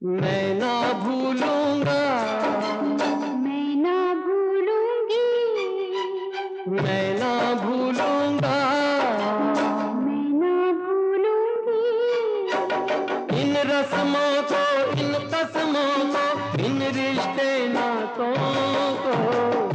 मैं ना भूलूंगा, मैं ना भूलूंगी, मैं ना भूलूंगा मैं ना भूलूंगी। इन रस्मों को, इन कस्मों को, इन रिश्ते नातों को।